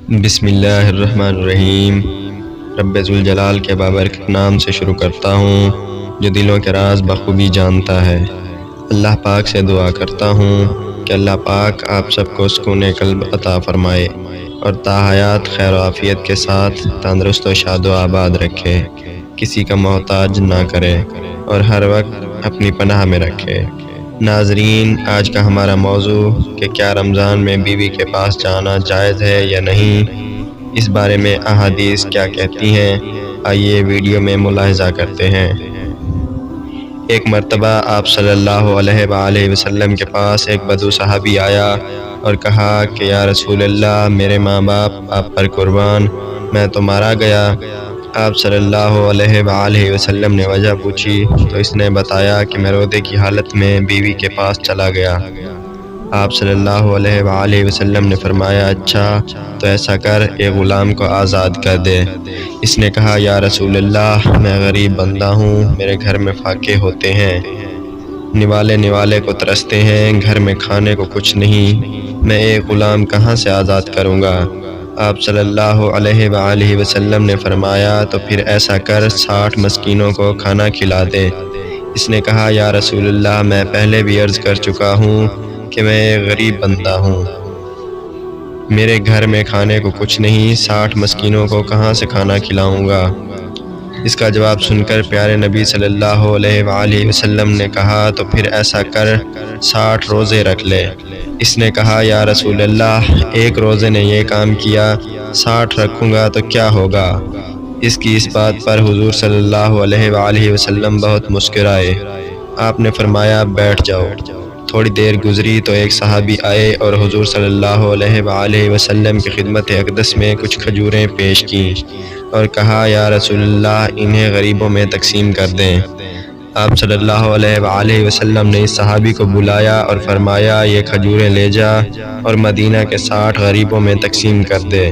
بسم اللہ الرحمن الرحیم۔ رب ذوالجلال کے بابرکت نام سے شروع کرتا ہوں جو دلوں کے راز بخوبی جانتا ہے۔ اللہ پاک سے دعا کرتا ہوں کہ اللہ پاک آپ سب کو سکون قلب عطا فرمائے اور تا حیات خیر و عافیت کے ساتھ تندرست و شاد و آباد رکھے، کسی کا محتاج نہ کرے اور ہر وقت اپنی پناہ میں رکھے۔ ناظرین، آج کا ہمارا موضوع کہ کیا رمضان میں بیوی کے پاس جانا جائز ہے یا نہیں، اس بارے میں احادیث کیا کہتی ہیں، آئیے ویڈیو میں ملاحظہ کرتے ہیں۔ ایک مرتبہ آپ صلی اللہ علیہ وآلہ وسلم کے پاس ایک بدو صحابی آیا اور کہا کہ یا رسول اللہ، میرے ماں باپ آپ پر قربان، میں تو مارا گیا۔ آپ صلی اللہ علیہ وآلہ وسلم نے وجہ پوچھی تو اس نے بتایا کہ میں رودے کی حالت میں بیوی کے پاس چلا گیا۔ آپ صلی اللہ علیہ وآلہ وسلم نے فرمایا، اچھا تو ایسا کر، ایک غلام کو آزاد کر دے۔ اس نے کہا، یا رسول اللہ، میں غریب بندہ ہوں، میرے گھر میں فاقے ہوتے ہیں، نوالے کو ترستے ہیں، گھر میں کھانے کو کچھ نہیں، میں ایک غلام کہاں سے آزاد کروں گا؟ آپ صلی اللہ علیہ وآلہ وسلم نے فرمایا، تو پھر ایسا کر، 60 مسکینوں کو کھانا کھلا دے۔ اس نے کہا، یا رسول اللہ، میں پہلے بھی عرض کر چکا ہوں کہ میں ایک غریب بندہ ہوں، میرے گھر میں کھانے کو کچھ نہیں، 60 مسکینوں کو کہاں سے کھانا کھلاؤں گا؟ اس کا جواب سن کر پیارے نبی صلی اللہ علیہ وآلہ وسلم نے کہا، تو پھر ایسا کر، 60 روزے رکھ لے۔ اس نے کہا، یا رسول اللہ، ایک روزے نے یہ کام کیا، 60 رکھوں گا تو کیا ہوگا؟ اس بات پر حضور صلی اللہ علیہ وآلہ وسلم بہت مسکرائے۔ آپ نے فرمایا، بیٹھ جاؤ۔ تھوڑی دیر گزری تو ایک صحابی آئے اور حضور صلی اللہ علیہ وآلہ وسلم کی خدمت اقدس میں کچھ کھجوریں پیش کیں اور کہا، یا رسول اللہ، انہیں غریبوں میں تقسیم کر دیں۔ آپ صلی اللہ علیہ وآلہ وسلم نے اس صحابی کو بلایا اور فرمایا، یہ کھجوریں لے جا اور مدینہ کے 60 غریبوں میں تقسیم کر دے۔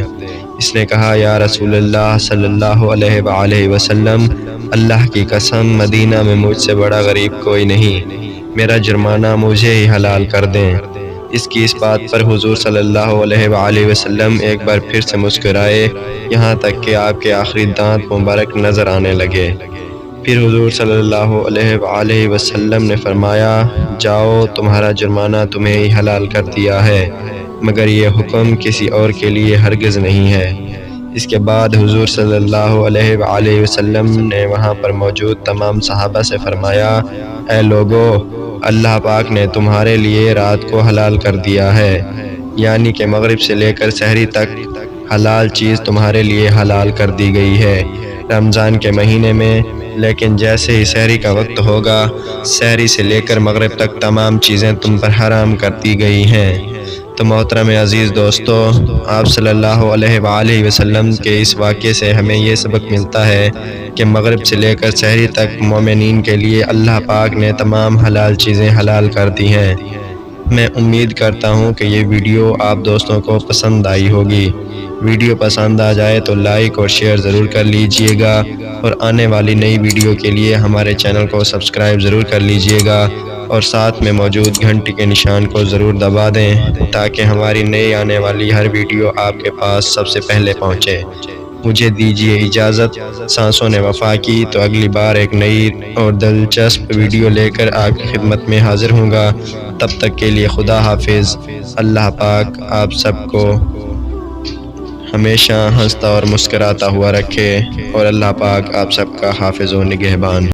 اس نے کہا، یا رسول اللہ صلی اللہ علیہ وآلہ وسلم، اللہ کی قسم، مدینہ میں مجھ سے بڑا غریب کوئی نہیں، میرا جرمانہ مجھے ہی حلال کر دیں۔ اس بات پر حضور صلی اللہ علیہ وآلہ وسلم ایک بار پھر سے مسکرائے، یہاں تک کہ آپ کے آخری دانت مبارک نظر آنے لگے۔ پھر حضور صلی اللہ علیہ وآلہ وسلم نے فرمایا، جاؤ، تمہارا جرمانہ تمہیں ہی حلال کر دیا ہے، مگر یہ حکم کسی اور کے لیے ہرگز نہیں ہے۔ اس کے بعد حضور صلی اللہ علیہ وآلہ وسلم نے وہاں پر موجود تمام صحابہ سے فرمایا، اے لوگو، اللہ پاک نے تمہارے لیے رات کو حلال کر دیا ہے، یعنی کہ مغرب سے لے کر سحری تک حلال چیز تمہارے لیے حلال کر دی گئی ہے رمضان کے مہینے میں، لیکن جیسے ہی سحری کا وقت ہوگا، سحری سے لے کر مغرب تک تمام چیزیں تم پر حرام کر دی گئی ہیں۔ تو محترم عزیز دوستو، آپ صلی اللہ علیہ وآلہ وسلم کے اس واقعے سے ہمیں یہ سبق ملتا ہے کہ مغرب سے لے کر سحری تک مومنین کے لیے اللہ پاک نے تمام حلال چیزیں حلال کر دی ہیں۔ میں امید کرتا ہوں کہ یہ ویڈیو آپ دوستوں کو پسند آئی ہوگی۔ ویڈیو پسند آ جائے تو لائک اور شیئر ضرور کر لیجئے گا اور آنے والی نئی ویڈیو کے لیے ہمارے چینل کو سبسکرائب ضرور کر لیجئے گا اور ساتھ میں موجود گھنٹی کے نشان کو ضرور دبا دیں تاکہ ہماری نئی آنے والی ہر ویڈیو آپ کے پاس سب سے پہلے پہنچے۔ مجھے دیجیے اجازت، سانسوں نے وفا کی تو اگلی بار ایک نئی اور دلچسپ ویڈیو لے کر آپ کی خدمت میں حاضر ہوں گا۔ تب تک کے لیے خدا حافظ۔ اللہ پاک آپ سب کو ہمیشہ ہنستا اور مسکراتا ہوا رکھے اور اللہ پاک آپ سب کا حافظ و نگہبان۔